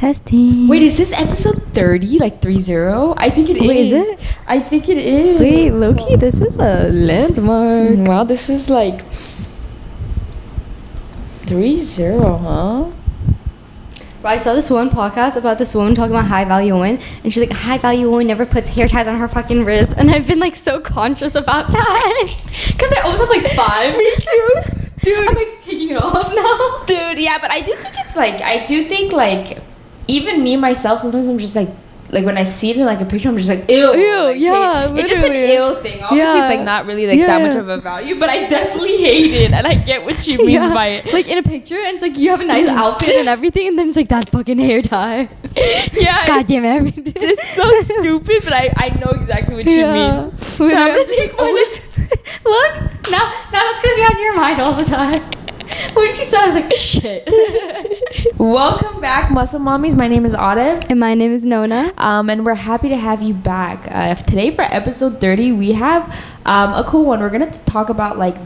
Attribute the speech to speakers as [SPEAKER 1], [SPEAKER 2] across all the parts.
[SPEAKER 1] Testing.
[SPEAKER 2] Wait, is this episode 30? Like 30? I think it is.
[SPEAKER 1] Wait, is it?
[SPEAKER 2] I think it is.
[SPEAKER 1] Wait, Loki, this is a landmark.
[SPEAKER 2] Wow, this is like 30, huh?
[SPEAKER 1] Well, I saw this one podcast about this woman talking about high value women, and she's like, a high value woman never puts hair ties on her fucking wrist, and I've been like so conscious about that because I always have like 5.
[SPEAKER 2] Me too. Dude.
[SPEAKER 1] I'm like taking it off now.
[SPEAKER 2] Dude, yeah, but I do think like, even me myself, sometimes I'm just like when I see it in like a picture, I'm just like, ew. Like,
[SPEAKER 1] yeah,
[SPEAKER 2] it's just an ew thing. Obviously,
[SPEAKER 1] Yeah.
[SPEAKER 2] it's like not really like that much of a value, but I definitely hate it, and I get what she means by it.
[SPEAKER 1] Like in a picture, and it's like you have a nice outfit and everything, and then it's like that fucking hair tie.
[SPEAKER 2] Yeah.
[SPEAKER 1] God damn it, everything.
[SPEAKER 2] It's so stupid, but I know exactly what she means.
[SPEAKER 1] Literally,
[SPEAKER 2] I'm
[SPEAKER 1] I'm
[SPEAKER 2] just
[SPEAKER 1] just
[SPEAKER 2] like,
[SPEAKER 1] like, always, look, now that's gonna be on your mind all the time. When she said, I was like, shit.
[SPEAKER 2] Welcome back, Muscle Mommies. My name is Autumn.
[SPEAKER 1] And my name is Nona.
[SPEAKER 2] And we're happy to have you back. Today for episode 30, we have a cool one. We're gonna talk about like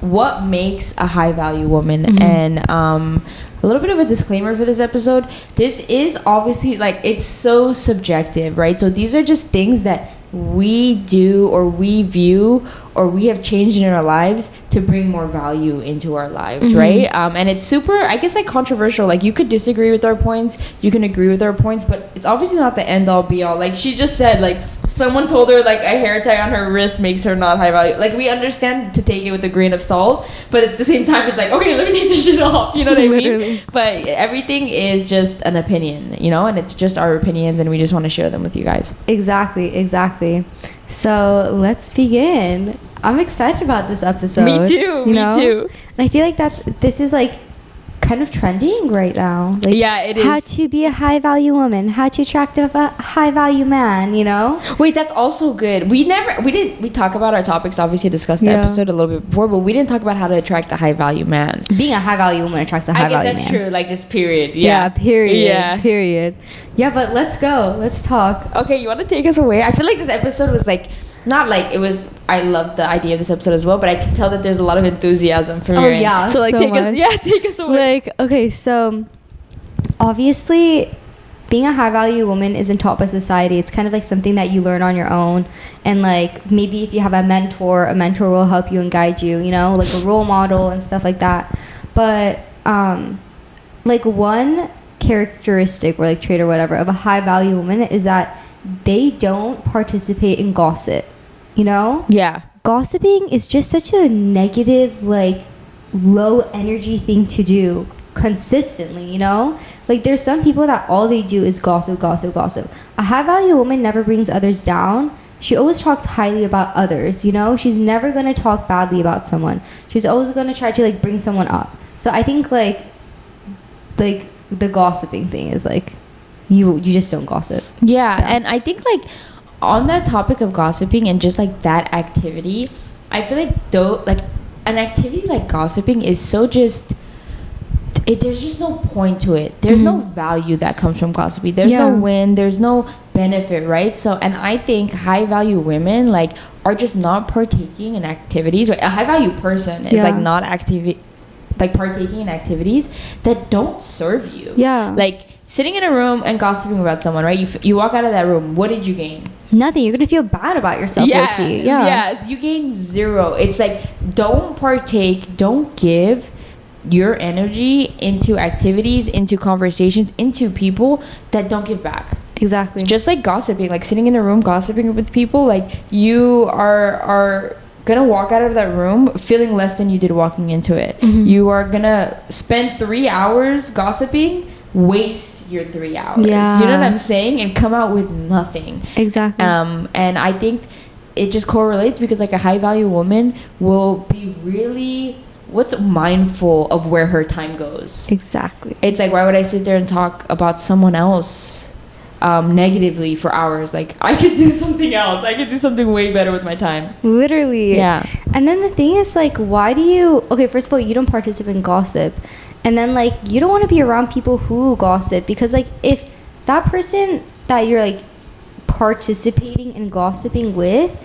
[SPEAKER 2] what makes a high value woman, and a little bit of a disclaimer for this episode. This is obviously like, it's so subjective, right? So these are just things that we do or we view or we have changed in our lives to bring more value into our lives, right? And it's super, I guess, like controversial. Like, you could disagree with our points, you can agree with our points, but it's obviously not the end all be all. Like she just said, like someone told her like a hair tie on her wrist makes her not high value. Like, we understand to take it with a grain of salt, but at the same time it's like, okay, let me take this shit off, you know what I mean? But everything is just an opinion, you know, and it's just our opinions, and we just want to share them with you guys.
[SPEAKER 1] Exactly. So let's begin. I'm excited about this episode.
[SPEAKER 2] Me too.
[SPEAKER 1] And I feel like this is like kind of trending right now. Like,
[SPEAKER 2] yeah, it is.
[SPEAKER 1] How to be a high value woman, how to attract a high value man, you know?
[SPEAKER 2] Wait, that's also good. We talk about our topics, obviously discussed the episode a little bit before, but we didn't talk about how to attract a high value man.
[SPEAKER 1] Being a high value woman attracts a high value man.
[SPEAKER 2] I guess that's true, like just period.
[SPEAKER 1] Period. Yeah, but let's go. Let's talk.
[SPEAKER 2] Okay, you want to take us away? I feel like this episode was like, not like it was, I loved the idea of this episode as well, but I can tell that there's a lot of enthusiasm from your end.
[SPEAKER 1] Yeah,
[SPEAKER 2] so like take us away.
[SPEAKER 1] Like, okay, so obviously being a high value woman isn't taught by society. It's kind of like something that you learn on your own, and like maybe if you have a mentor will help you and guide you, you know, like a role model and stuff like that. But like one characteristic or like trait or whatever of a high value woman is that they don't participate in gossip, you know?
[SPEAKER 2] Yeah.
[SPEAKER 1] Gossiping is just such a negative, like, low energy thing to do consistently, you know? Like, there's some people that all they do is gossip. A high value woman never brings others down. She always talks highly about others, you know? She's never going to talk badly about someone. She's always going to try to, like, bring someone up. So I think, like the gossiping thing is, like, you just don't gossip.
[SPEAKER 2] Yeah, and I think like on that topic of gossiping and just like that activity, I feel like an activity like gossiping is so just there's just no point to it. There's no value that comes from gossiping. There's no win, there's no benefit, right? So, and I think high value women like are just not partaking in activities, right? A high value person is like not partaking in activities that don't serve you.
[SPEAKER 1] Yeah.
[SPEAKER 2] Like sitting in a room and gossiping about someone, right? You walk out of that room, what did you gain?
[SPEAKER 1] Nothing. You're gonna feel bad about yourself.
[SPEAKER 2] Yeah, you gain zero. It's like, don't partake, don't give your energy into activities, into conversations, into people that don't give back.
[SPEAKER 1] Exactly.
[SPEAKER 2] Just like gossiping, like sitting in a room gossiping with people, like you are gonna walk out of that room feeling less than you did walking into it. You are gonna spend 3 hours gossiping, waste your 3 hours.
[SPEAKER 1] Yeah.
[SPEAKER 2] You know what I'm saying? And come out with nothing.
[SPEAKER 1] Exactly.
[SPEAKER 2] And I think it just correlates because like a high value woman will be really mindful of where her time goes.
[SPEAKER 1] Exactly.
[SPEAKER 2] It's like, why would I sit there and talk about someone else negatively for hours? Like, I could do something else. I could do something way better with my time.
[SPEAKER 1] Literally.
[SPEAKER 2] Yeah.
[SPEAKER 1] And then the thing is, like, why do you... Okay, first of all, you don't participate in gossip. And then, like, you don't want to be around people who gossip. Because, like, if that person that you're, like, participating in gossiping with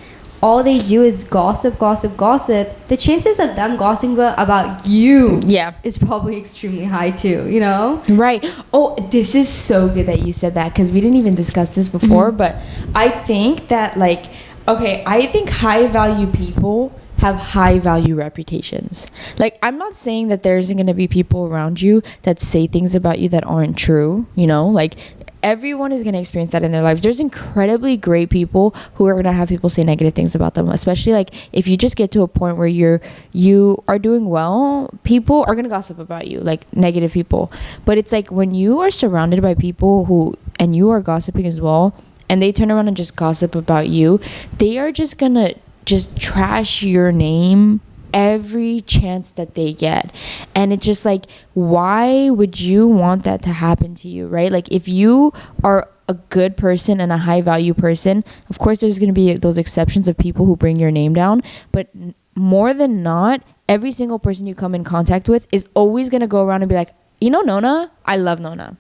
[SPEAKER 1] all they do is gossip, the chances of them gossiping about you is probably extremely high too, you know?
[SPEAKER 2] Right. Oh, this is so good that you said that, because we didn't even discuss this before, but I think that, like, okay, I think high value people have high value reputations. Like, I'm not saying that there isn't going to be people around you that say things about you that aren't true, you know? Like, everyone is going to experience that in their lives. There's incredibly great people who are going to have people say negative things about them, especially like if you just get to a point where you are doing well, people are going to gossip about you, like negative people. But it's like when you are surrounded by people who, and you are gossiping as well, and they turn around and just gossip about you, they are just going to just trash your name every chance that they get. And it's just like, why would you want that to happen to you, right? Like, if you are a good person and a high value person, of course there's going to be those exceptions of people who bring your name down, but more than not, every single person you come in contact with is always going to go around and be like, you know, Nona, I love Nona.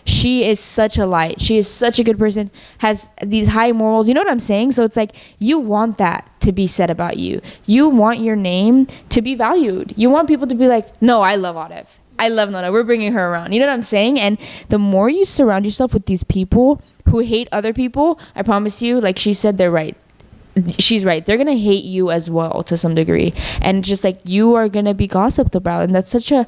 [SPEAKER 2] She is such a light. She is such a good person, has these high morals. You know what I'm saying? So it's like, you want that to be said about you. You want your name to be valued. You want people to be like, no, I love Atif. I love Nona. We're bringing her around. You know what I'm saying? And the more you surround yourself with these people who hate other people, I promise you, like she said, they're right. She's right. They're going to hate you as well to some degree. And just like, you are going to be gossiped about. And that's such a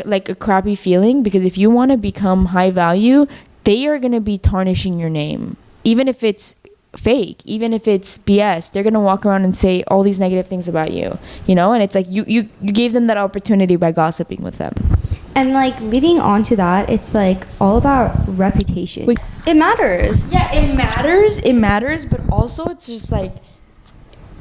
[SPEAKER 2] like a crappy feeling, because if you want to become high value, they are going to be tarnishing your name, even if it's fake, even if it's BS. They're going to walk around and say all these negative things about you, you know? And it's like you gave them that opportunity by gossiping with them.
[SPEAKER 1] And like leading on to that, it's like all about reputation. It matters.
[SPEAKER 2] Yeah, it matters, but also it's just like,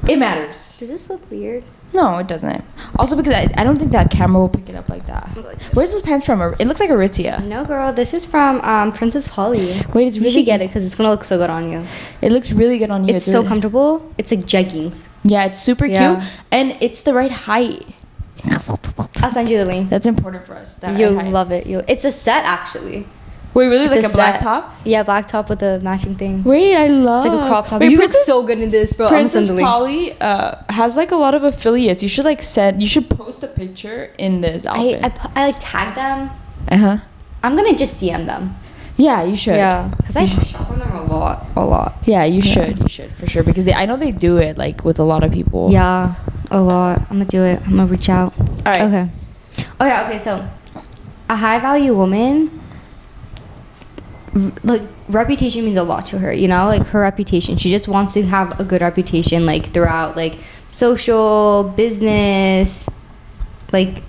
[SPEAKER 2] it matters.
[SPEAKER 1] Does this look weird?
[SPEAKER 2] No, it doesn't. Also because I don't think that camera will pick it up like that. Where's this pants from? It looks like Aritzia.
[SPEAKER 1] No, girl. This is from Princess Polly.
[SPEAKER 2] Wait, it's really...
[SPEAKER 1] You should get it because it's going to look so good on you.
[SPEAKER 2] It looks really good on you.
[SPEAKER 1] It's so comfortable. It's like jeggings.
[SPEAKER 2] Yeah, it's super cute. And it's the right height.
[SPEAKER 1] I'll send you the link.
[SPEAKER 2] That's important for us.
[SPEAKER 1] You'll love it. It's a set, actually.
[SPEAKER 2] Wait, really?
[SPEAKER 1] It's
[SPEAKER 2] like a black
[SPEAKER 1] set.
[SPEAKER 2] top?
[SPEAKER 1] Yeah, black top with a matching thing.
[SPEAKER 2] Wait, I love...
[SPEAKER 1] It's like a crop top.
[SPEAKER 2] Wait,
[SPEAKER 1] you look so good in this, bro.
[SPEAKER 2] Princess Polly has like a lot of affiliates. You should like you should post a picture in this outfit.
[SPEAKER 1] I like tag them.
[SPEAKER 2] Uh-huh.
[SPEAKER 1] I'm going to just DM them.
[SPEAKER 2] Yeah, you should.
[SPEAKER 1] Yeah, because I shop from them a lot.
[SPEAKER 2] Yeah, you should for sure, because I know they do it like with a lot of people.
[SPEAKER 1] Yeah, a lot. I'm gonna do it. I'm gonna reach out.
[SPEAKER 2] All right.
[SPEAKER 1] Okay. Oh yeah. Okay. So, a high value woman, like reputation means a lot to her. You know, like her reputation. She just wants to have a good reputation, like throughout, like social, business, like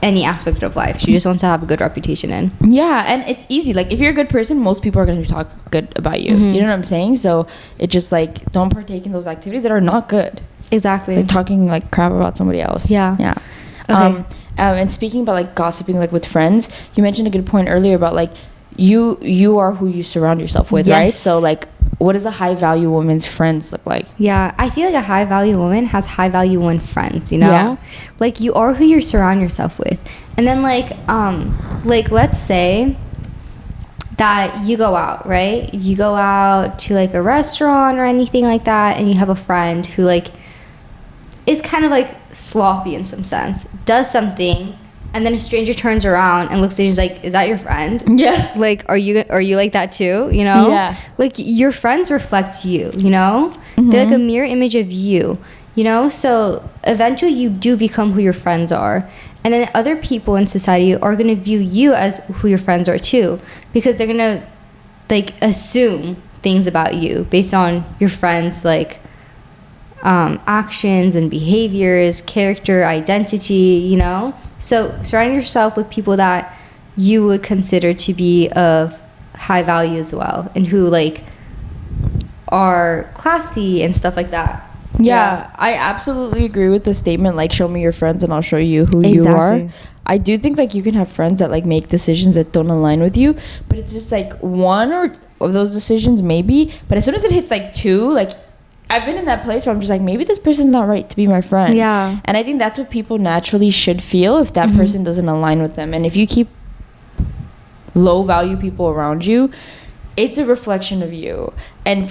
[SPEAKER 1] any aspect of life. She just wants to have a good reputation in.
[SPEAKER 2] Yeah, and it's easy. Like, if you're a good person, most people are going to talk good about you. You know what I'm saying? So it just like, don't partake in those activities that are not good.
[SPEAKER 1] Exactly.
[SPEAKER 2] Like talking like crap about somebody else.
[SPEAKER 1] Yeah.
[SPEAKER 2] Okay. And speaking about like gossiping like with friends, you mentioned a good point earlier about like you are who you surround yourself with, right? So like, what does a high value woman's friends look like?
[SPEAKER 1] Yeah, I feel like a high value woman has high value woman friends, you know?
[SPEAKER 2] Yeah.
[SPEAKER 1] Like, you are who you surround yourself with. And then like let's say that you go out, right? You go out to like a restaurant or anything like that, and you have a friend who like is kind of like sloppy in some sense, does something, and then a stranger turns around and looks at you and is like, is that your friend?
[SPEAKER 2] Yeah.
[SPEAKER 1] Like, are you like that too? You know?
[SPEAKER 2] Yeah.
[SPEAKER 1] Like, your friends reflect you, you know? They're like a mirror image of you, you know? So eventually you do become who your friends are. And then other people in society are going to view you as who your friends are too, because they're going to like assume things about you based on your friends, like actions and behaviors, character, identity, you know? So surround yourself with people that you would consider to be of high value as well, and who like are classy and stuff like that.
[SPEAKER 2] Yeah, I absolutely agree with the statement, like, show me your friends and I'll show you who you are. I do think like you can have friends that like make decisions that don't align with you, but it's just like one or of those decisions maybe, but as soon as it hits like two, like I've been in that place where I'm just like, maybe this person's not right to be my friend.
[SPEAKER 1] Yeah.
[SPEAKER 2] And I think that's what people naturally should feel if that person doesn't align with them. And if you keep low value people around you, it's a reflection of you. And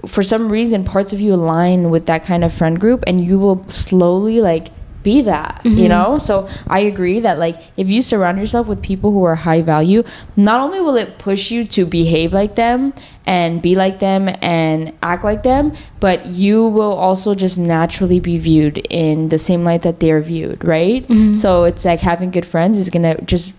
[SPEAKER 2] for some reason parts of you align with that kind of friend group, and you will slowly like be that, you know. So I agree that like if you surround yourself with people who are high value, not only will it push you to behave like them and be like them and act like them, but you will also just naturally be viewed in the same light that they're viewed, right? So it's like having good friends is gonna just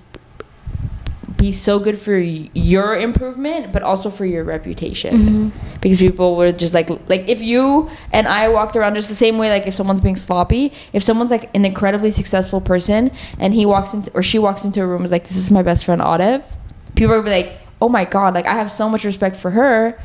[SPEAKER 2] be so good for your improvement, but also for your reputation, because people were just like if you and I walked around just the same way, like if someone's being sloppy, if someone's like an incredibly successful person and he walks into or she walks into a room and is like, this is my best friend Audev, people will be like, oh my god, like I have so much respect for her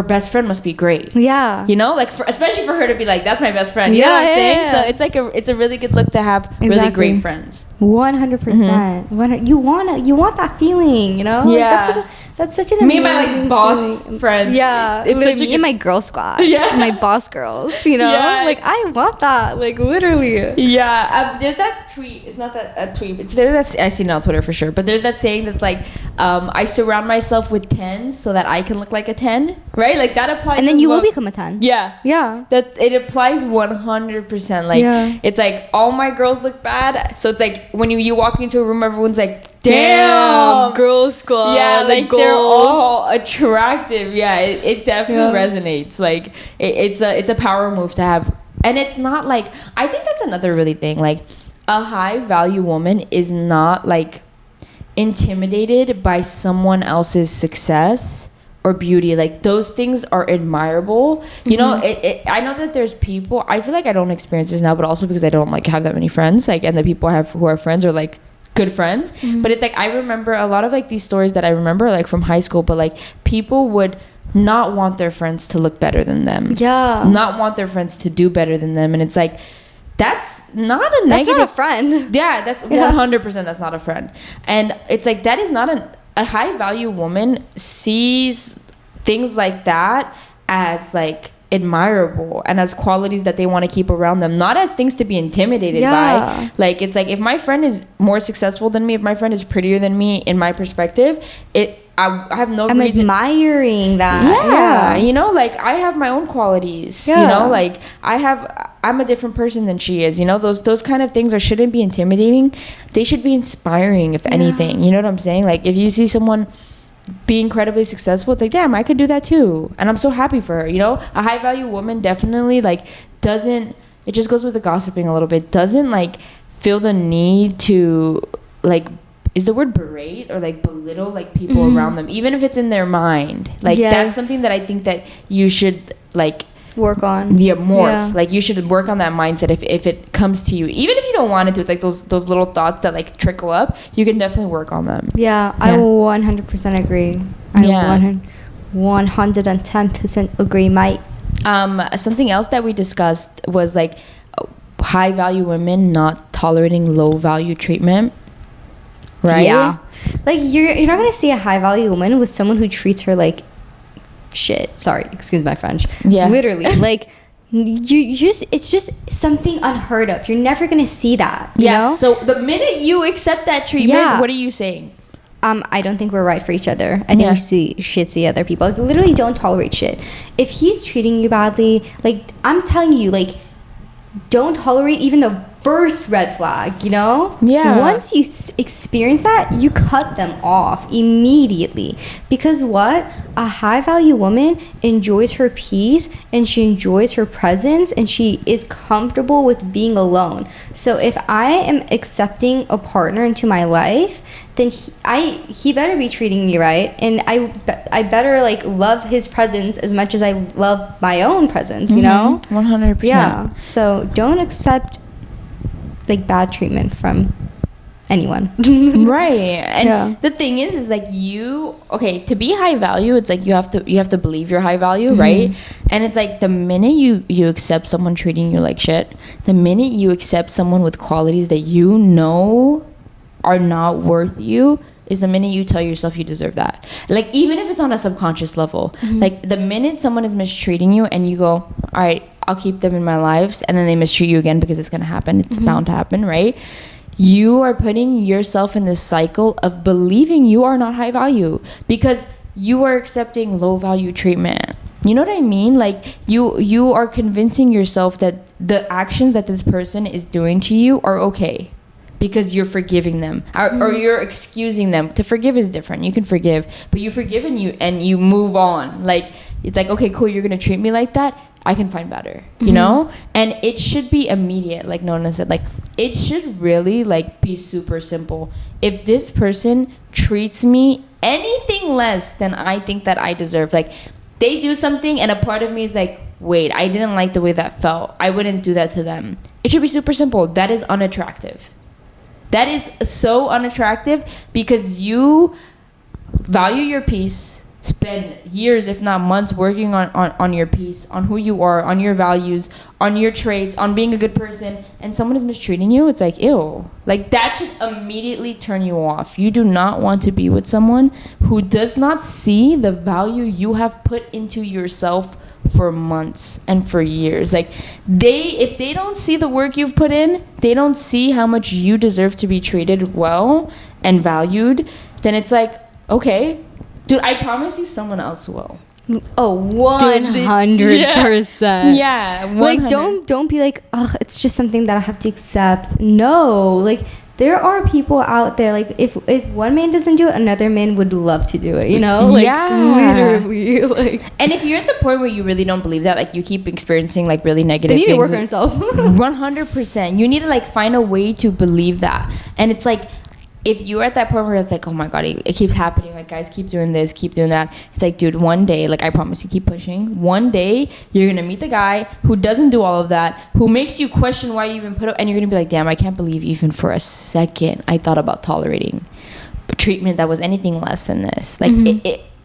[SPEAKER 2] best friend must be great. Yeah, you know, like especially for her to be like, that's my best friend, you know what I'm saying? So it's like it's a really good look to have really great friends.
[SPEAKER 1] 100%. You want that feeling, you know?
[SPEAKER 2] Yeah.
[SPEAKER 1] Like, that's such an
[SPEAKER 2] me and
[SPEAKER 1] amazing
[SPEAKER 2] my like boss
[SPEAKER 1] feeling.
[SPEAKER 2] friends.
[SPEAKER 1] Yeah,
[SPEAKER 2] it's such
[SPEAKER 1] me and my girl squad.
[SPEAKER 2] Yeah,
[SPEAKER 1] my boss girls. You know, like I want that. Like literally.
[SPEAKER 2] Yeah, there's that tweet. It's not that a tweet. It's there's that I see it on Twitter for sure. But there's that saying that's like, I surround myself with 10s so that I can look like a 10. Right? Like that applies.
[SPEAKER 1] And then you will become a 10. Yeah.
[SPEAKER 2] That it applies 100%. Like it's like all my girls look bad. So it's like when you walk into a room, everyone's like, damn,
[SPEAKER 1] girl squad.
[SPEAKER 2] Yeah, like they're all attractive. Yeah, it definitely resonates. Like it's a power move to have. And it's not like, I think that's another really thing. Like a high value woman is not like intimidated by someone else's success or beauty. Like those things are admirable, you know. I know that there's people, I feel like I don't experience this now, but also because I don't like have that many friends, like, and the people I have who are friends are like good friends. But it's like I remember a lot of like these stories that I remember like from high school, but like people would not want their friends to look better than them, not want their friends to do better than them. And it's like, that's not a negative, that's not a friend. That's 100% that's not a friend. And it's like that is not a high value woman sees things like that as like admirable and as qualities that they want to keep around them, not as things to be intimidated by. Like it's like if my friend is more successful than me, if my friend is prettier than me in my perspective, I have no reason. I'm admiring that. You know, like I have my own qualities. You know, like I'm a different person than she is. You know, those kind of things shouldn't be intimidating. They should be inspiring, if anything. You know what I'm saying? Like if you see someone be incredibly successful, it's like, damn, I could do that too, and I'm so happy for her. You know, a high value woman definitely like doesn't, it just goes with the gossiping a little bit, doesn't like feel the need to like, is the word berate or like belittle like people around them, even if it's in their mind. Like that's something that I think that you should like work on. Like you should work on that mindset if it comes to you, even if you don't want it to. It's like those little thoughts that like trickle up, you can definitely work on them. I 100% agree. I 110% agree, mate. Something else that we discussed was like high value women not tolerating low value treatment, right? Like you're not gonna see a high value woman with someone who treats her like shit. Sorry, excuse my French. Literally, like you just, it's just something unheard of. You're never gonna see that. You know? So the minute you accept that treatment, what are you saying? I don't think we're right for each other. I think we should see other people. Like, literally, don't tolerate shit. If he's treating you badly, like I'm telling you, like don't tolerate even the first red flag, you know? Once you experience that, you cut them off immediately. Because what? A high value woman enjoys her peace and she enjoys her presence and she is comfortable with being alone. So if I am accepting a partner into my life, then he better be treating me right, and I better like love his presence as much as I love my own presence, you know? 100%. So don't accept like bad treatment from anyone. Right. And the thing is like to be high value, it's like you have to believe you're high value, right? And it's like the minute you accept someone treating you like shit, the minute you accept someone with qualities that you know are not worth you, is the minute you tell yourself you deserve that. Like even if it's on a subconscious level, like the minute someone is mistreating you and you go, all right, I'll keep them in my lives, and then they mistreat you again, because it's gonna happen, it's bound to happen, right? You are putting yourself in this cycle of believing you are not high value because you are accepting low value treatment. You know what I mean? Like you are convincing yourself that the actions that this person is doing to you are okay because you're forgiving them, or you're excusing them. To forgive is different. You can forgive, but you forgive and you move on. Like it's like, okay, cool, you're gonna treat me like that, I can find better, you know? And it should be immediate, like Nona said. Like it should really like be super simple. If this person treats me anything less than I think that I deserve, like they do something and a part of me is like, wait, I didn't like the way that felt, I wouldn't do that to them. It should be super simple. That is unattractive. That is so unattractive because you value your peace, spend years, if not months, working on your peace, on who you are, on your values, on your traits, on being a good person, and someone is mistreating you. It's like, ew. Like that should immediately turn you off. You do not want to be with someone who does not see the value you have put into yourself for months and for years. Like if they don't see the work you've put in, they don't see how much you deserve to be treated well and valued, then it's like, okay, dude, I promise you someone else will.
[SPEAKER 1] Oh, 100%.
[SPEAKER 2] Yeah, 100.
[SPEAKER 1] Like don't be like, oh, it's just something that I have to accept. No, like there are people out there, like if one man doesn't do it, another man would love to do it, you know? Like literally. Like,
[SPEAKER 2] and if you're at the point where you really don't believe that, like you keep experiencing like really negative
[SPEAKER 1] things,
[SPEAKER 2] things,
[SPEAKER 1] you need to work on yourself.
[SPEAKER 2] 100%. You need to like find a way to believe that. And it's like, if you're at that point where it's like, oh my god, it keeps happening, like guys keep doing this, keep doing that, it's like, dude, one day, like I promise you, keep pushing, one day you're gonna meet the guy who doesn't do all of that, who makes you question why you even put up, and you're gonna be like, damn, I can't believe even for a second I thought about tolerating treatment that was anything less than this. Like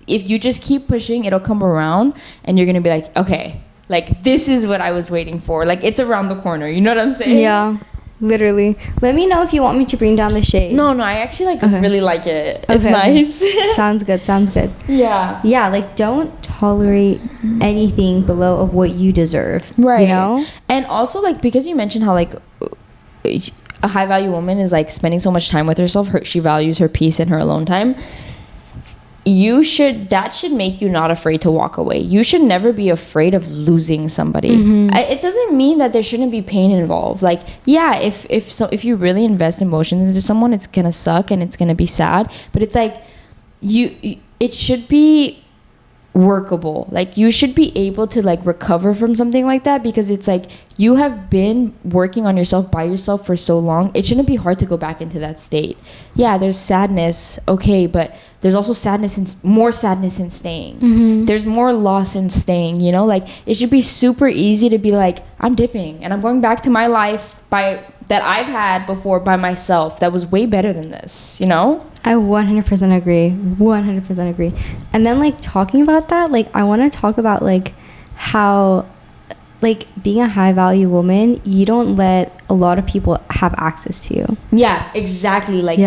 [SPEAKER 2] if you just keep pushing, it'll come around and you're gonna be like, okay, like this is what I was waiting for, like it's around the corner, you know what I'm saying?
[SPEAKER 1] Yeah, literally. Let me know if you want me to bring down the shade.
[SPEAKER 2] No, I actually really like it. It's
[SPEAKER 1] okay.
[SPEAKER 2] nice.
[SPEAKER 1] Sounds good. Yeah, like don't tolerate anything below of what you deserve,
[SPEAKER 2] right?
[SPEAKER 1] You know?
[SPEAKER 2] And also, like, because you mentioned how like a high value woman is like spending so much time with herself, she values her peace and her alone time. That should make you not afraid to walk away. You should never be afraid of losing somebody. It doesn't mean that there shouldn't be pain involved. Like, yeah, if you really invest emotions into someone, it's gonna suck and it's gonna be sad, but it's like it should be workable. Like you should be able to like recover from something like that, because it's like you have been working on yourself by yourself for so long. It shouldn't be hard to go back into that state. Yeah, there's sadness, okay, but there's also more sadness in staying. There's more loss in staying, you know? Like it should be super easy to be like, I'm dipping and I'm going back to my life that I've had before by myself that was way better than this, you know?
[SPEAKER 1] I 100% agree. 100% agree. And then like talking about that, like I want to talk about like how like being a high value woman, you don't let a lot of people have access to you.
[SPEAKER 2] Yeah, exactly. Like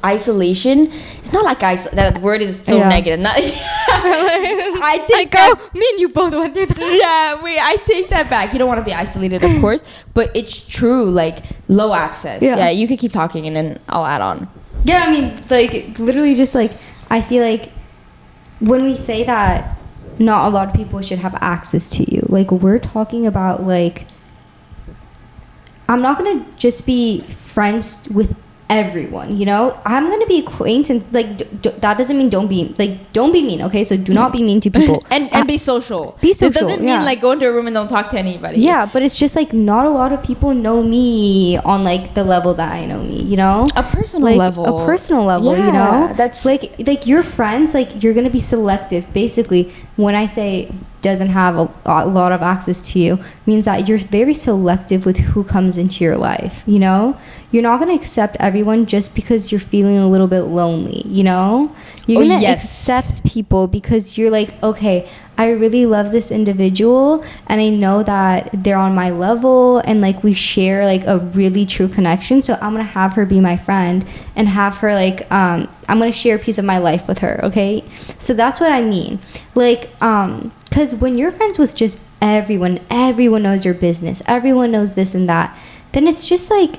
[SPEAKER 2] isolation. It's not like that word is so negative. Not I think
[SPEAKER 1] me and you both went through that.
[SPEAKER 2] Yeah, I take that back. You don't want to be isolated, of course, but it's true. Like low access. Yeah, you could keep talking and then I'll add on.
[SPEAKER 1] Yeah, I mean, like literally just like I feel like when we say that not a lot of people should have access to you, like we're talking about like I'm not gonna just be friends with everyone, you know? I'm gonna be acquaintance. Like that doesn't mean don't be mean, okay? So do not be mean to people.
[SPEAKER 2] and be social.
[SPEAKER 1] Be social.
[SPEAKER 2] This doesn't mean like go into a room and don't talk to anybody.
[SPEAKER 1] Yeah, but it's just like not a lot of people know me on like the level that I know me, you know?
[SPEAKER 2] A personal level,
[SPEAKER 1] you know?
[SPEAKER 2] That's
[SPEAKER 1] like your friends, like you're gonna be selective. Basically, when I say doesn't have a lot of access to you, means that you're very selective with who comes into your life, you know? You're not going to accept everyone just because you're feeling a little bit lonely, you know? You're going to accept people because you're like, okay, I really love this individual and I know that they're on my level and like we share like a really true connection, so I'm going to have her be my friend and have her like I'm going to share a piece of my life with her, okay? So that's what I mean. Like because when you're friends with just everyone knows your business, everyone knows this and that, then it's just like,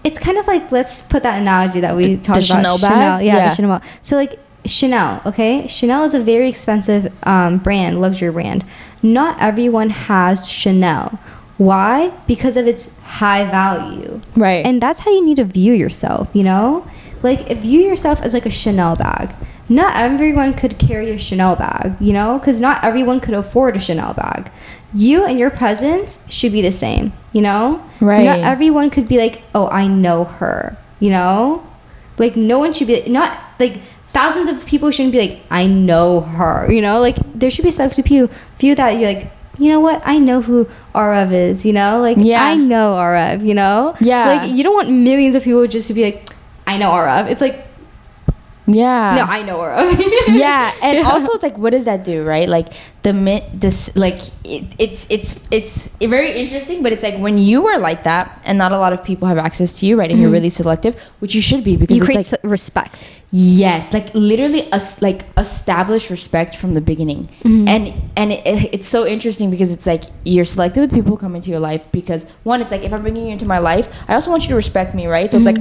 [SPEAKER 1] it's kind of like, let's put that analogy that we talked about.
[SPEAKER 2] Chanel bag?
[SPEAKER 1] Yeah, the Chanel bag. So like, Chanel, okay? Chanel is a very expensive brand, luxury brand. Not everyone has Chanel. Why? Because of its high value.
[SPEAKER 2] Right.
[SPEAKER 1] And that's how you need to view yourself, you know? Like, view yourself as like a Chanel bag. Not everyone could carry a Chanel bag, you know? Because not everyone could afford a Chanel bag. You and your presence should be the same, you know?
[SPEAKER 2] Right.
[SPEAKER 1] Not everyone could be like, oh, I know her, you know? Like, no one should be, not, like, thousands of people shouldn't be like, I know her, you know? Like, there should be selective few that you're like, you know what? I know who Arev is, you know? Like, I know Arev, you know?
[SPEAKER 2] Yeah.
[SPEAKER 1] Like, you don't want millions of people just to be like, I know Arev. It's like,
[SPEAKER 2] yeah.
[SPEAKER 1] no, I know Arev.
[SPEAKER 2] Yeah. And also, it's like, what does that do, right? Like, it's very interesting, but it's like when you are like that and not a lot of people have access to you, right? And you're really selective, which you should be, because
[SPEAKER 1] you
[SPEAKER 2] it's
[SPEAKER 1] create
[SPEAKER 2] like,
[SPEAKER 1] respect.
[SPEAKER 2] Yes, like literally establish respect from the beginning. And it's so interesting because it's like you're selective with people who come into your life, because one, it's like, if I'm bringing you into my life, I also want you to respect me, right? So it's like,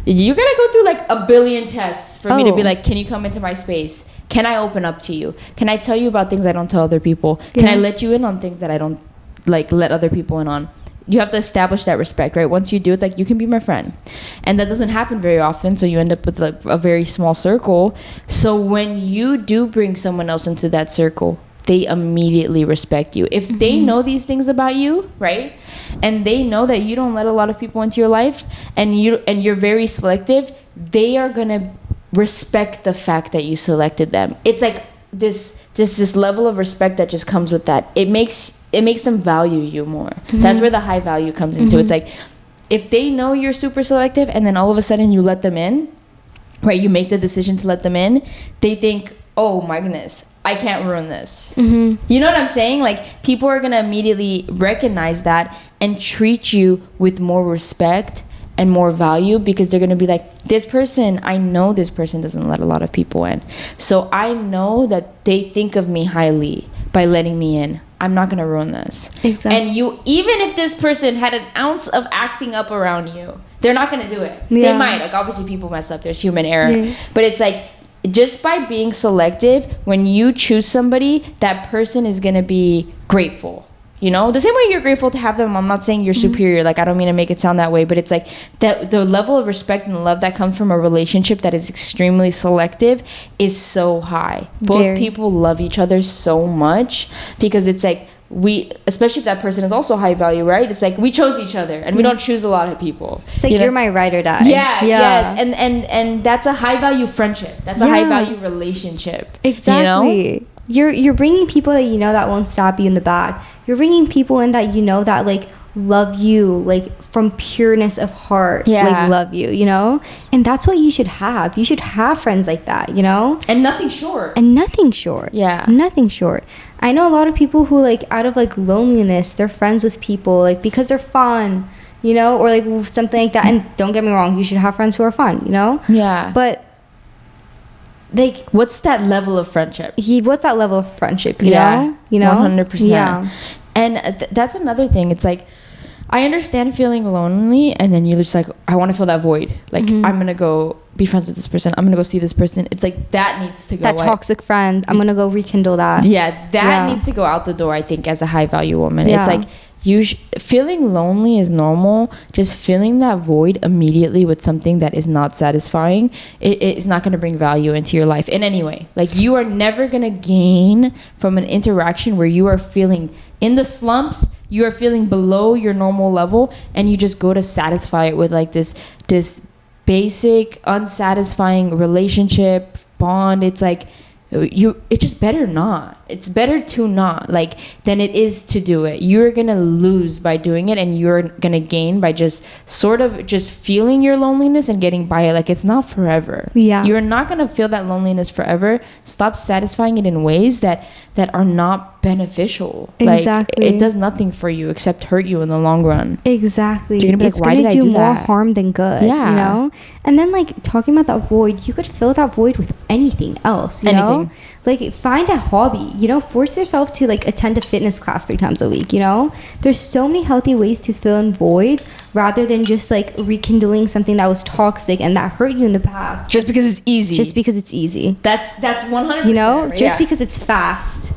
[SPEAKER 2] you're gonna go through like a billion tests for me to be like, can you come into my space? Can I open up to you? Can I tell you about things I don't tell other people? Can I let you in on things that I don't like let other people in on? You have to establish that respect, right? Once you do, it's like, you can be my friend. And that doesn't happen very often, so you end up with like a very small circle. So when you do bring someone else into that circle, they immediately respect you. If they know these things about you, right? And they know that you don't let a lot of people into your life, and you're very selective, they are gonna respect the fact that you selected them. It's like this level of respect that just comes with that. It makes them value you more. That's where the high value comes into. It's like, if they know you're super selective and then all of a sudden you let them in, right? You make the decision to let them in, they think, oh my goodness, I can't ruin this. You know what I'm saying? Like, people are gonna immediately recognize that and treat you with more respect and more value, because they're gonna be like, this person, I know this person doesn't let a lot of people in, so I know that they think of me highly by letting me in. I'm not gonna ruin this.
[SPEAKER 1] Exactly.
[SPEAKER 2] And you, even if this person had an ounce of acting up around you, they're not gonna do it. They might, like, obviously people mess up, there's human error, but it's like, just by being selective, when you choose somebody, that person is gonna be grateful. You know, the same way you're grateful to have them. I'm not saying you're superior. Like, I don't mean to make it sound that way, but it's like that the level of respect and love that comes from a relationship that is extremely selective is so high. Both people love each other so much, because it's like, especially if that person is also high value, right? It's like, we chose each other, and we don't choose a lot of people.
[SPEAKER 1] It's like, you're my ride or die.
[SPEAKER 2] Yes. And that's a high value friendship. That's a high value relationship.
[SPEAKER 1] Exactly.
[SPEAKER 2] You know?
[SPEAKER 1] You're bringing people that you know that won't stab you in the back. You're bringing people in that you know that, like, love you, like, from pureness of heart, like, love you, you know? And that's what you should have. You should have friends like that, you know?
[SPEAKER 2] And nothing short.
[SPEAKER 1] Yeah. Nothing short. I know a lot of people who, like, out of, like, loneliness, they're friends with people, like, because they're fun, you know? Or, like, something like that. And don't get me wrong, you should have friends who are fun, you know?
[SPEAKER 2] Yeah.
[SPEAKER 1] But, like,
[SPEAKER 2] what's that level of friendship?
[SPEAKER 1] What's that level of friendship, you know? You know?
[SPEAKER 2] 100%.
[SPEAKER 1] Yeah.
[SPEAKER 2] And that's another thing. It's like, I understand feeling lonely, and then you're just like, I want to fill that void. Like, I'm going to go be friends with this person. I'm going to go see this person. It's like, that needs to go.
[SPEAKER 1] That toxic friend, I'm going to go rekindle that.
[SPEAKER 2] Yeah, that needs to go out the door, I think, as a high value woman.
[SPEAKER 1] Yeah.
[SPEAKER 2] It's like, feeling lonely is normal. Just filling that void immediately with something that is not satisfying, it's not going to bring value into your life in any way. Like, you are never going to gain from an interaction where you are feeling in the slumps, you are feeling below your normal level, and you just go to satisfy it with like this basic unsatisfying relationship bond. It's like, it's just better not. It's better to not, like, than it is to do it. You're gonna lose by doing it, and you're gonna gain by just sort of just feeling your loneliness and getting by it. Like, it's not forever. You're not gonna feel that loneliness forever. Stop satisfying it in ways that are not beneficial.
[SPEAKER 1] Exactly.
[SPEAKER 2] Like, it does nothing for you except hurt you in the long run.
[SPEAKER 1] Exactly.
[SPEAKER 2] You're gonna be
[SPEAKER 1] it's
[SPEAKER 2] like, why
[SPEAKER 1] gonna
[SPEAKER 2] did I
[SPEAKER 1] do
[SPEAKER 2] do
[SPEAKER 1] more
[SPEAKER 2] that?
[SPEAKER 1] harm than good.
[SPEAKER 2] Yeah.
[SPEAKER 1] You know? And then like talking about that void, you could fill that void with anything else. You know? Like find a hobby, you know, force yourself to like attend a fitness class 3 times a week, you know? There's so many healthy ways to fill in voids rather than just like rekindling something that was toxic and that hurt you in the past.
[SPEAKER 2] Just because it's easy.
[SPEAKER 1] Just because it's easy.
[SPEAKER 2] That's 100%.
[SPEAKER 1] You know?
[SPEAKER 2] Right?
[SPEAKER 1] Just because it's fast.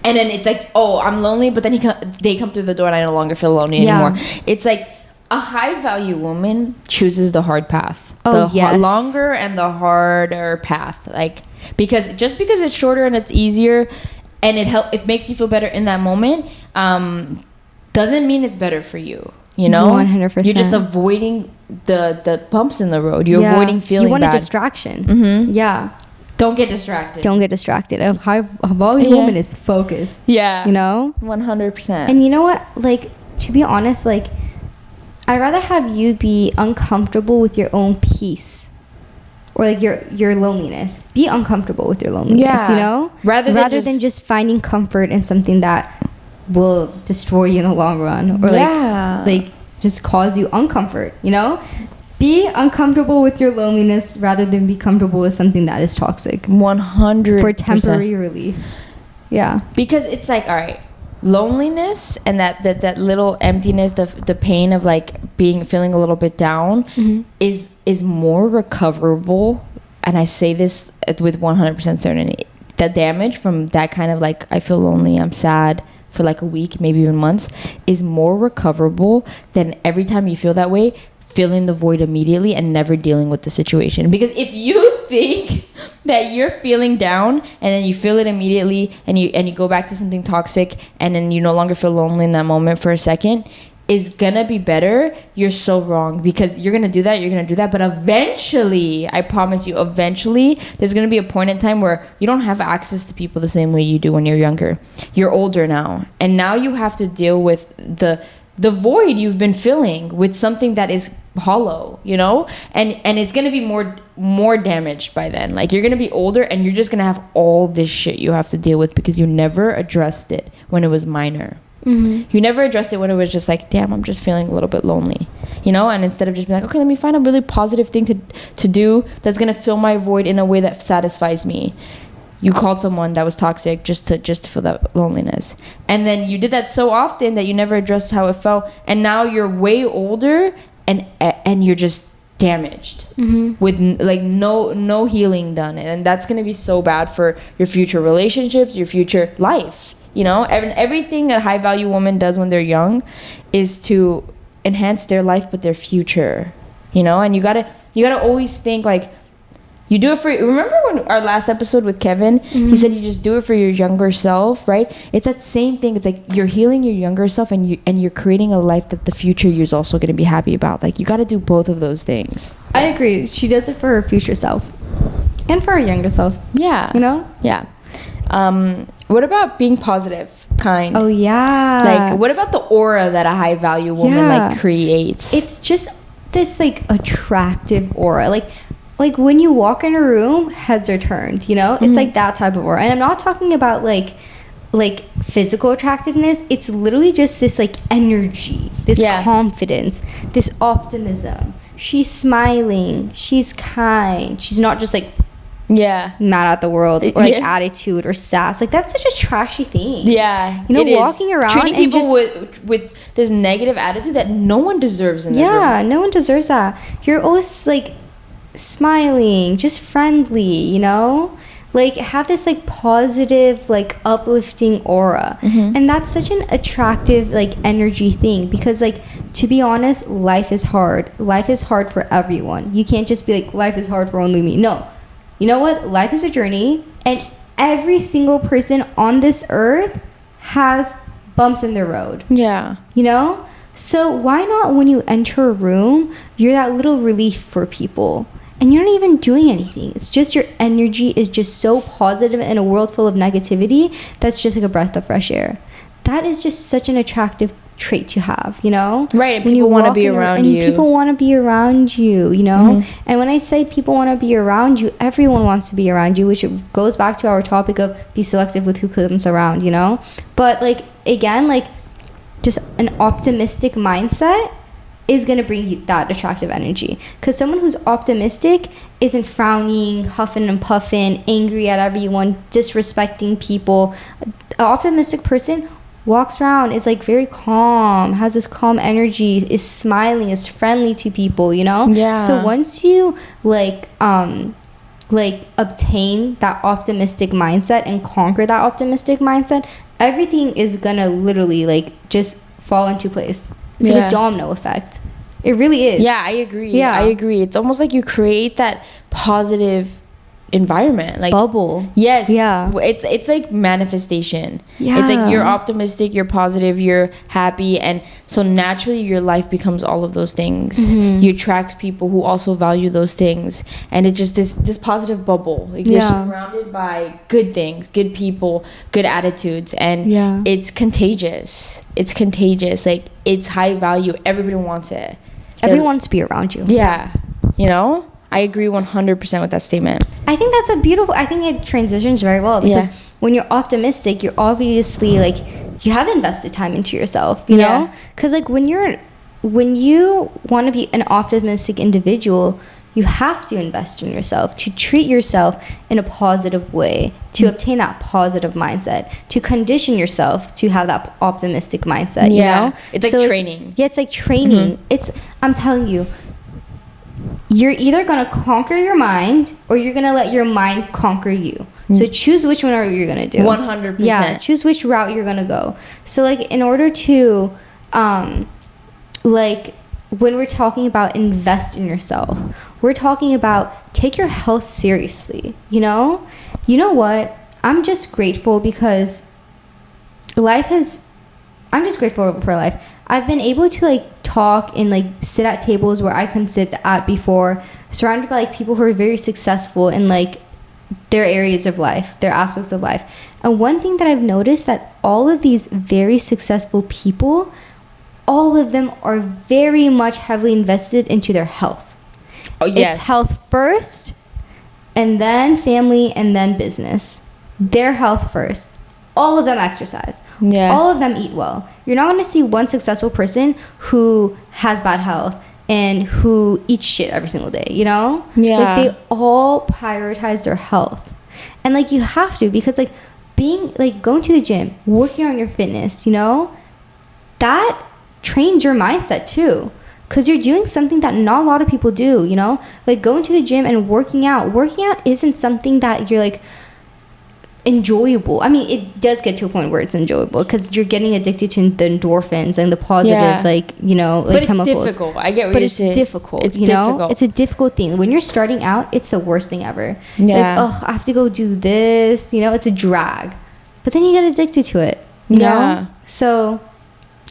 [SPEAKER 2] And then it's like, oh, I'm lonely, but then they come through the door and I no longer feel lonely anymore. It's like a high value woman chooses the hard path.
[SPEAKER 1] Oh,
[SPEAKER 2] the
[SPEAKER 1] yes.
[SPEAKER 2] longer and the harder path. Like, because just because it's shorter and it's easier and it makes you feel better in that moment, doesn't mean it's better for you. You know?
[SPEAKER 1] 100%.
[SPEAKER 2] You're just avoiding the bumps in the road. You're avoiding feeling
[SPEAKER 1] You want
[SPEAKER 2] bad.
[SPEAKER 1] a distraction.
[SPEAKER 2] Mm-hmm.
[SPEAKER 1] Yeah.
[SPEAKER 2] Don't get distracted.
[SPEAKER 1] Don't get distracted. A high volume woman is focused.
[SPEAKER 2] Yeah.
[SPEAKER 1] You know?
[SPEAKER 2] 100%.
[SPEAKER 1] And you know what? Like, to be honest, like, I'd rather have you be uncomfortable with your own peace. Or like your loneliness. Be uncomfortable with your loneliness, you know?
[SPEAKER 2] Rather
[SPEAKER 1] than just finding comfort in something that will destroy you in the long run. Or like just cause you uncomfort, you know? Be uncomfortable with your loneliness rather than be comfortable with something that is toxic.
[SPEAKER 2] 100%.
[SPEAKER 1] For temporary relief. Yeah.
[SPEAKER 2] Because it's like, all right, loneliness and that little emptiness, the pain of like feeling a little bit down is more recoverable. And I say this with 100% certainty. The damage from that kind of like, I feel lonely, I'm sad for like a week, maybe even months, is more recoverable than every time you feel that way, filling the void immediately and never dealing with the situation. Because if you think that you're feeling down and then you feel it immediately and you go back to something toxic and then you no longer feel lonely in that moment for a second, is gonna be better, you're so wrong. Because you're gonna do that, but eventually, I promise you, eventually there's gonna be a point in time where you don't have access to people the same way you do when you're younger. You're older now, and now you have to deal with the void you've been filling with something that is hollow, you know? And it's gonna be more damaged by then. Like, you're gonna be older and you're just gonna have all this shit you have to deal with because you never addressed it when it was minor. You never addressed it when it was just like, damn, I'm just feeling a little bit lonely, you know? And instead of just being like, okay, let me find a really positive thing to do that's gonna fill my void in a way that satisfies me. You called someone that was toxic just to feel that loneliness. And then you did that so often that you never addressed how it felt. And now you're way older and you're just damaged with like no healing done. And that's going to be so bad for your future relationships, your future life. You know, everything a high value woman does when they're young is to enhance their life, but their future, you know? And you gotta always think like, you do it for, remember when our last episode with Kevin, he said you just do it for your younger self, right? It's that same thing. It's like you're healing your younger self and you're creating a life that the future you's also going to be happy about. Like, you got to do both of those things.
[SPEAKER 1] I agree. She does it for her future self and for her younger self.
[SPEAKER 2] Yeah.
[SPEAKER 1] You know?
[SPEAKER 2] Yeah. What about being positive, kind?
[SPEAKER 1] Oh, yeah.
[SPEAKER 2] Like, what about the aura that a high value woman like creates?
[SPEAKER 1] It's just this like attractive aura. Like when you walk in a room, heads are turned, you know? It's like that type of aura. And I'm not talking about like physical attractiveness. It's literally just this like energy, this confidence, this optimism. She's smiling, she's kind, she's not just like mad at the world or like attitude or sass. Like, that's such a trashy thing. Yeah. You know, walking around
[SPEAKER 2] treating
[SPEAKER 1] and
[SPEAKER 2] people
[SPEAKER 1] just
[SPEAKER 2] with this negative attitude that no one deserves in the room.
[SPEAKER 1] Yeah, no one deserves that. You're always like smiling, just friendly, you know? Like, have this like positive, like uplifting aura. And that's such an attractive like energy thing, because like, to be honest, life is hard. Life is hard for everyone. You can't just be like, life is hard for only me. No. You know what? Life is a journey, and every single person on this earth has bumps in their road. Yeah. You know? So why not, when you enter a room, you're that little relief for people. And you're not even doing anything. It's just your energy is just so positive in a world full of negativity. That's just like a breath of fresh air. That is just such an attractive trait to have, you know?
[SPEAKER 2] Right, and
[SPEAKER 1] when
[SPEAKER 2] people want to
[SPEAKER 1] walk
[SPEAKER 2] be
[SPEAKER 1] in a-
[SPEAKER 2] around
[SPEAKER 1] and
[SPEAKER 2] you.
[SPEAKER 1] people want to be around you, you know? And when I say people want to be around you, everyone wants to be around you, which goes back to our topic of be selective with who comes around, you know? But like, again, like, just an optimistic mindset is going to bring you that attractive energy, because someone who's optimistic isn't frowning, huffing and puffing, angry at everyone, disrespecting people. An optimistic person walks around, is like very calm, has this calm energy, is smiling, is friendly to people, you know?
[SPEAKER 2] Yeah.
[SPEAKER 1] So once you like obtain that optimistic mindset and conquer that optimistic mindset, everything is gonna literally like just fall into place. It's like a domino effect. It really is.
[SPEAKER 2] Yeah, I agree.
[SPEAKER 1] Yeah.
[SPEAKER 2] I agree. It's almost like you create that positive environment, like
[SPEAKER 1] bubble.
[SPEAKER 2] Yes.
[SPEAKER 1] Yeah.
[SPEAKER 2] It's like manifestation.
[SPEAKER 1] Yeah.
[SPEAKER 2] It's like you're optimistic, you're positive, you're happy, and so naturally your life becomes all of those things. You attract people who also value those things, and it's just this positive bubble. Like you're surrounded by good things, good people, good attitudes, and it's contagious. It's contagious. Like it's high value. Everybody wants it.
[SPEAKER 1] Everyone wants to be around you.
[SPEAKER 2] Yeah. You know? I agree 100% with that statement.
[SPEAKER 1] I think that's a beautiful, I think it transitions very well, because when you're optimistic, you're obviously like, you have invested time into yourself, you know? Because like when you want to be an optimistic individual, you have to invest in yourself, to treat yourself in a positive way, to obtain that positive mindset, to condition yourself to have that optimistic mindset, you know?
[SPEAKER 2] It's like training.
[SPEAKER 1] Yeah, it's like training. I'm telling you, you're either going to conquer your mind or you're going to let your mind conquer you. So choose which one you're going to do.
[SPEAKER 2] 100%.
[SPEAKER 1] Yeah, choose which route you're going to go. So like in order to like when we're talking about invest in yourself, we're talking about take your health seriously, you know? You know what? I'm just grateful because I'm just grateful for life. I've been able to like talk and like sit at tables where I couldn't sit at before, surrounded by like people who are very successful in like their areas of life, their aspects of life. And one thing that I've noticed, that all of these very successful people, all of them are very much heavily invested into their health.
[SPEAKER 2] Oh yes.
[SPEAKER 1] It's health first, and then family, and then business. Their health first. All of them exercise.
[SPEAKER 2] Yeah.
[SPEAKER 1] All of them eat well. You're not going to see one successful person who has bad health and who eats shit every single day, you know?
[SPEAKER 2] Yeah.
[SPEAKER 1] Like they all prioritize their health. And like you have to, because like being like going to the gym, working on your fitness, you know, that trains your mindset too. Because you're doing something that not a lot of people do, you know? Like going to the gym and working out. Working out isn't something that you're like enjoyable. I mean, it does get to a point where it's enjoyable because you're getting addicted to the endorphins and the positive, like, you know, like
[SPEAKER 2] but
[SPEAKER 1] chemicals.
[SPEAKER 2] But it's difficult. I get what
[SPEAKER 1] but
[SPEAKER 2] you're
[SPEAKER 1] it's
[SPEAKER 2] saying.
[SPEAKER 1] difficult.
[SPEAKER 2] It's
[SPEAKER 1] you
[SPEAKER 2] difficult.
[SPEAKER 1] know, it's a difficult thing. When you're starting out, it's the worst thing ever.
[SPEAKER 2] Yeah.
[SPEAKER 1] Like, oh, I have to go do this. You know, it's a drag. But then you get addicted to it. You know? So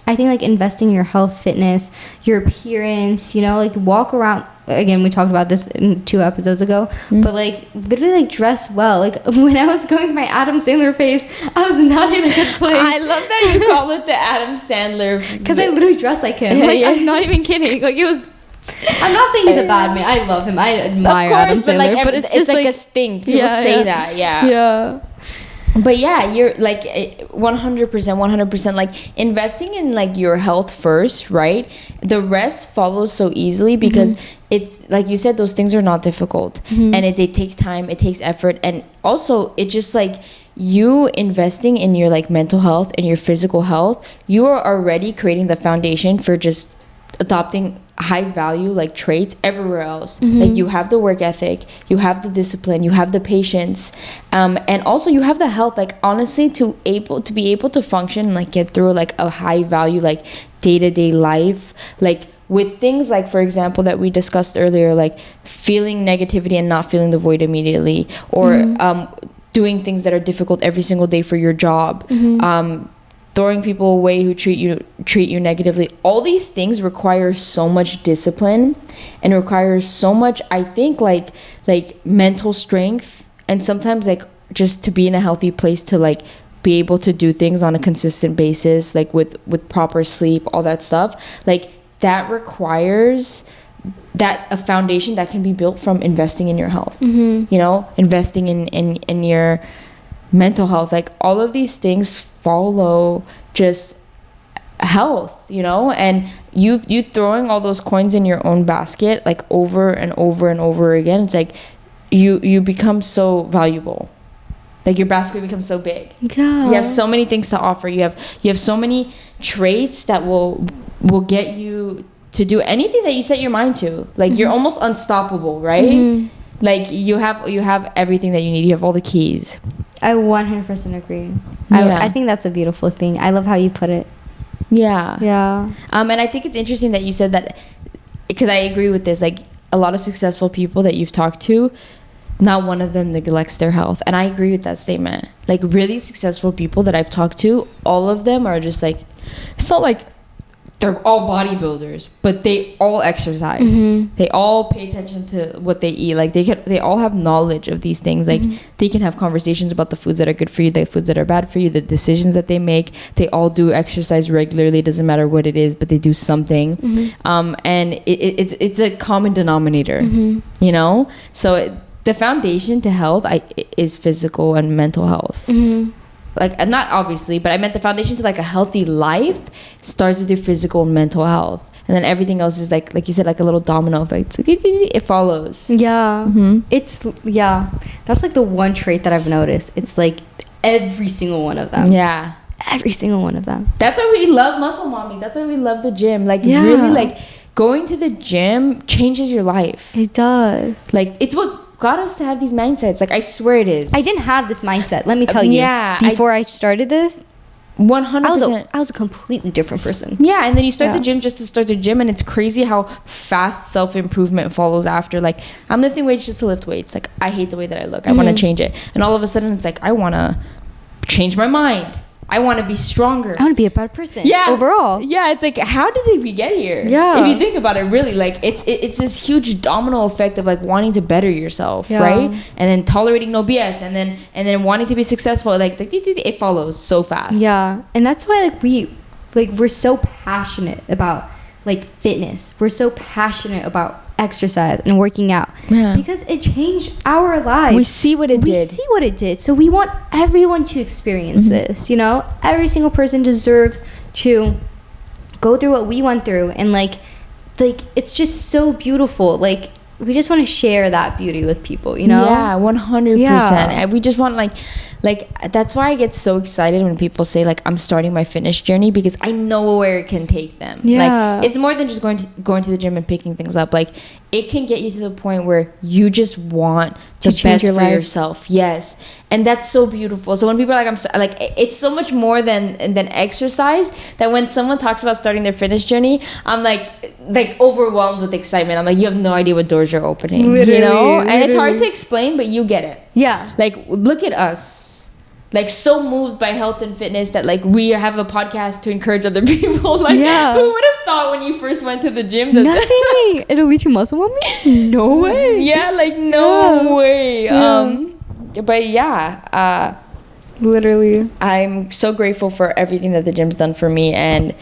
[SPEAKER 1] I think like investing in your health, fitness, your appearance, you know, like walk around. Again, we talked about this in 2 episodes ago, but like literally like dress well. Like when I was going with my Adam Sandler face, I was not in a good place.
[SPEAKER 2] I love that you call it the Adam Sandler.
[SPEAKER 1] Because I literally dressed like him. Like I'm not even kidding. Like it was. I'm not saying he's a bad man. I love him. I admire Adam Sandler. But it's just
[SPEAKER 2] like a thing. People say that. Yeah. But yeah, you're like 100%, like investing in like your health first, right? The rest follows so easily because it's like you said, those things are not difficult, and it takes time, it takes effort, and also it just like you investing in your like mental health and your physical health, you are already creating the foundation for just adopting high value like traits everywhere else. Like you have the work ethic, you have the discipline, you have the patience, and also you have the health, like honestly to be able to function and like get through like a high value like day-to-day life, like with things like, for example, that we discussed earlier, like feeling negativity and not feeling the void immediately, or doing things that are difficult every single day for your job, throwing people away who treat you negatively. All these things require so much discipline and requires so much, I think, like mental strength, and sometimes like just to be in a healthy place to like be able to do things on a consistent basis, like with proper sleep, all that stuff, like that requires that a foundation that can be built from investing in your health, you know, investing in your mental health. Like all of these things follow just health, you know, and you throwing all those coins in your own basket like over and over and over again, it's like you become so valuable. Like your basket becomes so big.
[SPEAKER 1] Yeah.
[SPEAKER 2] You have so many things to offer. You have so many traits that will get you to do anything that you set your mind to. Like you're almost unstoppable, right? Like you have everything that you need. You have all the keys.
[SPEAKER 1] I 100% agree.
[SPEAKER 2] Yeah.
[SPEAKER 1] I think that's a beautiful thing. I love how you put it.
[SPEAKER 2] Yeah. And I think it's interesting that you said that, because I agree with this. Like a lot of successful people that you've talked to, not one of them neglects their health. And I agree with that statement. Like really successful people that I've talked to, all of them are just like, it's not like they're all bodybuilders, but they all exercise. They all pay attention to what they eat. Like they all have knowledge of these things. Like they can have conversations about the foods that are good for you, the foods that are bad for you, the decisions that they make. They all do exercise regularly. It doesn't matter what it is, but they do something. And it's a common denominator, you know? So the foundation to health is physical and mental health. Like, and not obviously, but I meant the foundation to like a healthy life starts with your physical and mental health, and then everything else is like you said, like a little domino effect. It follows.
[SPEAKER 1] Yeah. It's that's like the one trait that I've noticed. It's like every single one of them.
[SPEAKER 2] Yeah.
[SPEAKER 1] Every single one of them.
[SPEAKER 2] That's why we love muscle mommies. That's why we love the gym. Like really, like going to the gym changes your life.
[SPEAKER 1] It does.
[SPEAKER 2] Like it's what got us to have these mindsets. Like I swear it is.
[SPEAKER 1] I didn't have this mindset, let me tell you. Before I started this,
[SPEAKER 2] 100%.
[SPEAKER 1] I was a completely different person.
[SPEAKER 2] Yeah, and then you start the gym just to start the gym, and it's crazy how fast self-improvement follows after. Like I'm lifting weights just to lift weights. Like I hate the way that I look. I want to change it. And all of a sudden it's like I want to change my mind. I want to be stronger.
[SPEAKER 1] I want to be a better person.
[SPEAKER 2] Yeah.
[SPEAKER 1] Overall.
[SPEAKER 2] Yeah. It's like, how did we get here?
[SPEAKER 1] Yeah.
[SPEAKER 2] If you think about it, really, like it's this huge domino effect of like wanting to better yourself, right? And then tolerating no BS, and then wanting to be successful. Like it follows so fast.
[SPEAKER 1] Yeah. And that's why we're so passionate about like fitness. We're so passionate about exercise and working out because it changed our lives.
[SPEAKER 2] We see what it did.
[SPEAKER 1] So we want everyone to experience this, you know? Every single person deserves to go through what we went through, and like it's just so beautiful. Like we just want to share that beauty with people, you know?
[SPEAKER 2] Yeah, 100%. We just want like that's why I get so excited when people say like I'm starting my fitness journey, because I know where it can take them. Like it's more than just going to the gym and picking things up. Like it can get you to the point where you just want the best for yourself. Yes. And that's so beautiful. So when people are like, it's so much more than exercise, that when someone talks about starting their fitness journey, I'm like overwhelmed with excitement. I'm like, you have no idea what doors you're opening, you know? And it's hard to explain, but you get it.
[SPEAKER 1] Yeah.
[SPEAKER 2] Like, look at us. Like so moved by health and fitness that like we have a podcast to encourage other people. Like who would have thought when you first went to the gym that
[SPEAKER 1] nothing it'll lead to muscle moments? No way.
[SPEAKER 2] Yeah, like no way. But
[SPEAKER 1] literally
[SPEAKER 2] I'm so grateful for everything that the gym's done for me, and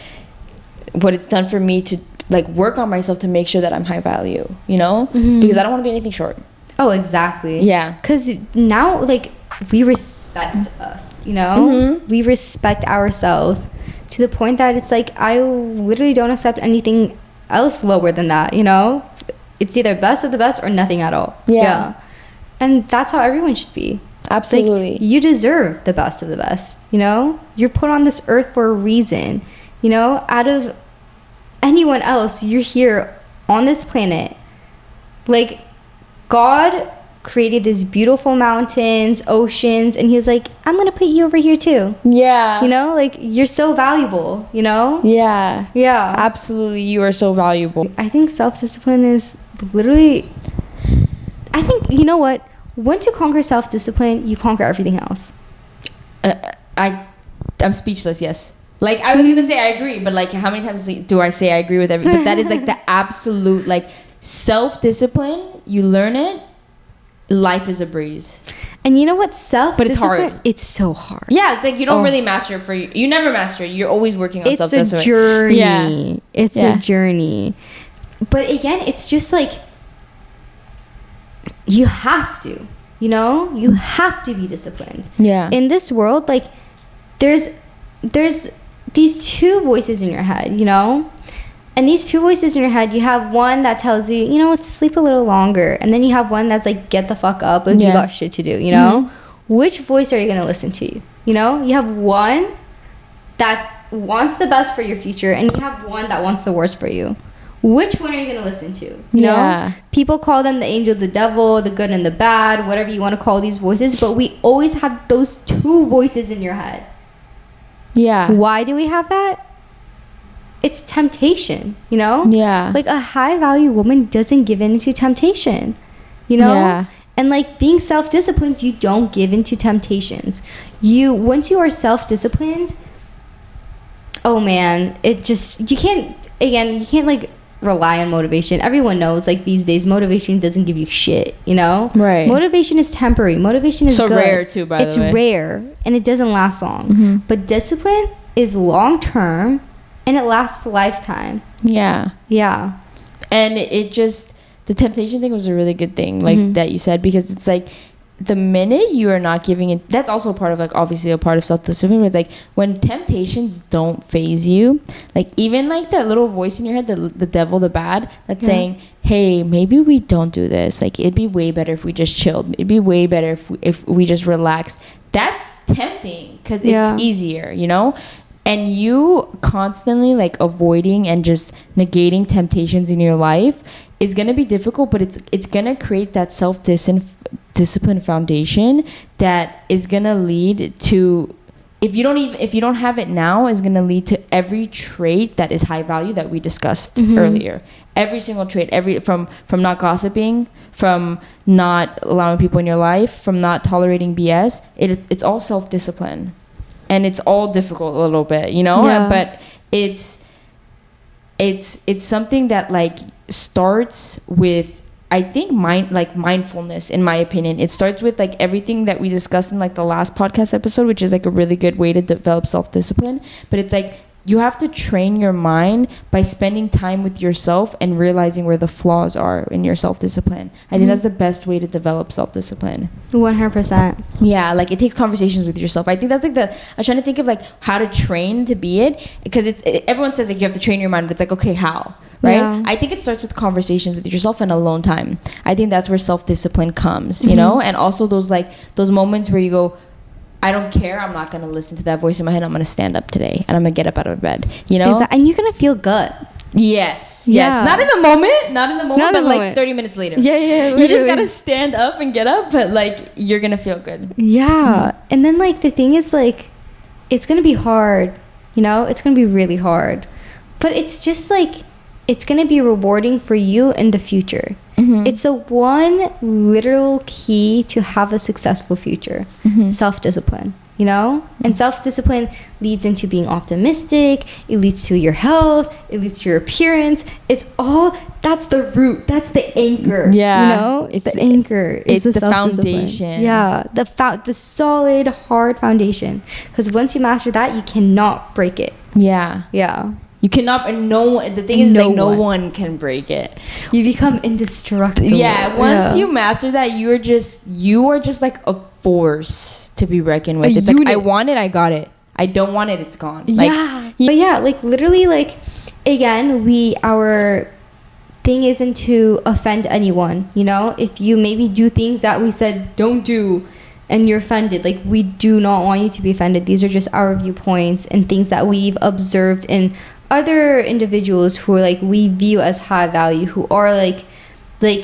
[SPEAKER 2] what it's done for me to like work on myself to make sure that I'm high value, you know? Because I don't want to be anything short.
[SPEAKER 1] Oh, exactly.
[SPEAKER 2] Yeah.
[SPEAKER 1] Because now like we respect us, you know? We respect ourselves to the point that it's like I literally don't accept anything else lower than that, you know? It's either best of the best or nothing at all. Yeah. And that's how everyone should be.
[SPEAKER 2] Absolutely.
[SPEAKER 1] Like, you deserve the best of the best, you know? You're put on this earth for a reason, you know? Out of anyone else, you're here on this planet. Like, God created these beautiful mountains, oceans, and he was like, I'm gonna put you over here too. Yeah. You know, like you're so valuable, you know? Yeah. Yeah.
[SPEAKER 2] Absolutely, you are so valuable.
[SPEAKER 1] I think self-discipline is literally, I think, you know what? Once you conquer self-discipline, you conquer everything else.
[SPEAKER 2] I'm speechless, yes. Like, I was gonna say I agree, but like, how many times do I say I agree with everything? But that is like the absolute, like, self-discipline, you learn it, life is a breeze.
[SPEAKER 1] And you know what? Self-discipline,
[SPEAKER 2] but it's hard.
[SPEAKER 1] It's so hard.
[SPEAKER 2] Yeah, it's like you don't really master it you never master it. You're always working on self-discipline.
[SPEAKER 1] It's a journey.
[SPEAKER 2] Yeah.
[SPEAKER 1] It's a journey. But again, it's just like, you have to, you know? You have to be disciplined.
[SPEAKER 2] Yeah.
[SPEAKER 1] In this world, like, there's these two voices in your head, you know? And these two voices in your head, you have one that tells you, you know what, sleep a little longer. And then you have one that's like, get the fuck up if you got shit to do, you know? Which voice are you going to listen to? You know? You have one that wants the best for your future, and you have one that wants the worst for you. Which one are you going to listen to? You know? People call them the angel, the devil, the good and the bad, whatever you want to call these voices. But we always have those two voices in your head.
[SPEAKER 2] Yeah.
[SPEAKER 1] Why do we have that? It's temptation, you know?
[SPEAKER 2] Yeah.
[SPEAKER 1] Like, a high-value woman doesn't give in to temptation, you know? Yeah. And, like, being self-disciplined, you don't give in to temptations. Once you are self-disciplined, oh, man, you can't, like, rely on motivation. Everyone knows, like, these days, motivation doesn't give you shit, you know?
[SPEAKER 2] Right.
[SPEAKER 1] Motivation is temporary. Motivation is
[SPEAKER 2] so
[SPEAKER 1] good.
[SPEAKER 2] Rare, too, by the way.
[SPEAKER 1] It's rare, and it doesn't last long. But discipline is long-term, and it lasts a lifetime.
[SPEAKER 2] Yeah.
[SPEAKER 1] Yeah.
[SPEAKER 2] And the temptation thing was a really good thing, like that you said, because it's like the minute you are not giving it, that's also part of, like, obviously a part of self-discipline, it's like when temptations don't phase you, like even like that little voice in your head, the devil, the bad, that's saying, hey, maybe we don't do this. Like, it'd be way better if we just chilled. It'd be way better if we just relaxed. That's tempting because it's easier, you know? And you constantly, like, avoiding and just negating temptations in your life is going to be difficult, but it's going to create that self-discipline foundation that is going to lead to, if you don't have it now, is going to lead to every trait that is high value that we discussed earlier. Every single trait, from not gossiping, from not allowing people in your life, from not tolerating BS, it's all self-discipline. And it's all difficult a little bit, you know?
[SPEAKER 1] Yeah.
[SPEAKER 2] But it's something that, like, starts with, I think, mindfulness, in my opinion. It starts with, like, everything that we discussed in, like, the last podcast episode, which is, like, a really good way to develop self-discipline. But it's like, you have to train your mind by spending time with yourself and realizing where the flaws are in your self-discipline. I think that's the best way to develop self-discipline.
[SPEAKER 1] 100%.
[SPEAKER 2] Yeah, like, it takes conversations with yourself. I think that's like I was trying to think of, like, how to train to be it, because everyone says, like, you have to train your mind, but it's like, okay, how? Right? Yeah. I think it starts with conversations with yourself and alone time. I think that's where self-discipline comes, you know? And also those moments where you go, I don't care, I'm not going to listen to that voice in my head, I'm going to stand up today and I'm going to get up out of bed, you know?
[SPEAKER 1] And you're going to feel good.
[SPEAKER 2] Yes. Not in the moment, but like 30 minutes later.
[SPEAKER 1] Yeah. Literally.
[SPEAKER 2] You just got to stand up and get up, but, like, you're going to feel good.
[SPEAKER 1] Yeah. And then, like, the thing is, like, it's going to be hard, you know? It's going to be really hard. But it's just, like, it's going to be rewarding for you in the future. It's the one literal key to have a successful future. Self-discipline, you know? And self-discipline leads into being optimistic. It leads to your health. It leads to your appearance. That's the root. That's the anchor.
[SPEAKER 2] Yeah.
[SPEAKER 1] You know? It's the anchor.
[SPEAKER 2] It's the
[SPEAKER 1] self-discipline.
[SPEAKER 2] foundation.
[SPEAKER 1] Yeah. The solid, hard foundation. Because once you master that, you cannot break it.
[SPEAKER 2] Yeah.
[SPEAKER 1] Yeah.
[SPEAKER 2] You cannot, and the thing is, no one can break it.
[SPEAKER 1] You become indestructible.
[SPEAKER 2] Yeah, once you master that, you are just like a force to be reckoned with. It's like, I want it, I got it. I don't want it, it's gone.
[SPEAKER 1] Yeah. But yeah, like, literally, like, again, our thing isn't to offend anyone, you know? If you maybe do things that we said don't do, and you're offended, like, we do not want you to be offended. These are just our viewpoints and things that we've observed in other individuals who are, like, we view as high value, who are like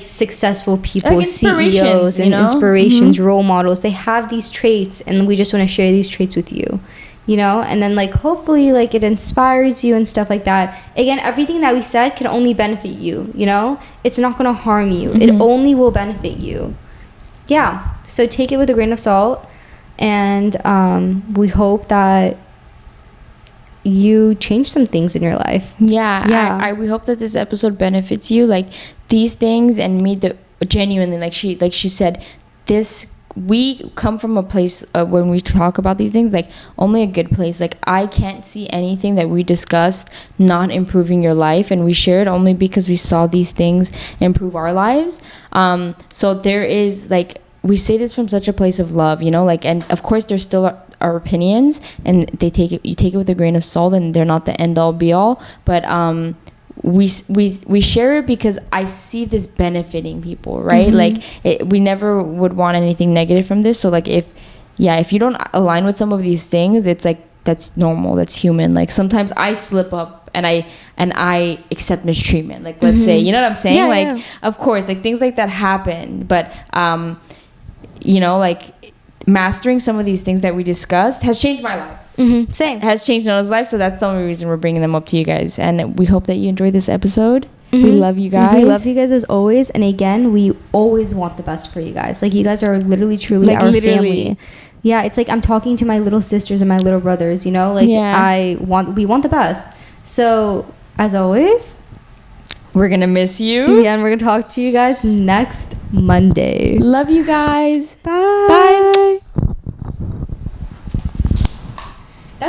[SPEAKER 1] successful people, like CEOs and inspirations, role models. They have these traits, and we just want to share these traits with you, you know? And then, like, hopefully, like, it inspires you and stuff like that. Again, everything that we said can only benefit you, you know? It's not going to harm you. It only will benefit you. Yeah. So take it with a grain of salt, and we hope that you change some things in your life.
[SPEAKER 2] Yeah. We hope that this episode benefits you, like, these things, and me, genuinely, like she said, this we come from a place when we talk about these things, like only a good place. Like I can't see anything that we discussed not improving your life, and we share it only because we saw these things improve our lives. So there is like, we say this from such a place of love, you know, like, and of course there's still our opinions, and you take it with a grain of salt, and they're not the end all be all, but we share it because I see this benefiting people, right? Like we never would want anything negative from this. So like if you don't align with some of these things, it's like, that's normal, that's human. Like sometimes I slip up and I accept mistreatment, like let's say, you know what I'm saying? Of course, like things like that happen, but you know, like mastering some of these things that we discussed has changed my life.
[SPEAKER 1] Same.
[SPEAKER 2] Has changed Noah's life, so that's the only reason we're bringing them up to you guys, and we hope that you enjoyed this episode. We love you guys.
[SPEAKER 1] We love you guys as always, and again, we always want the best for you guys. Like you guys are literally, truly like our family. Yeah, it's like I'm talking to my little sisters and my little brothers, you know, like we want the best. So as always,
[SPEAKER 2] we're gonna miss you.
[SPEAKER 1] Yeah, and we're gonna talk to you guys next Monday.
[SPEAKER 2] Love you guys.
[SPEAKER 1] Bye.
[SPEAKER 2] Bye.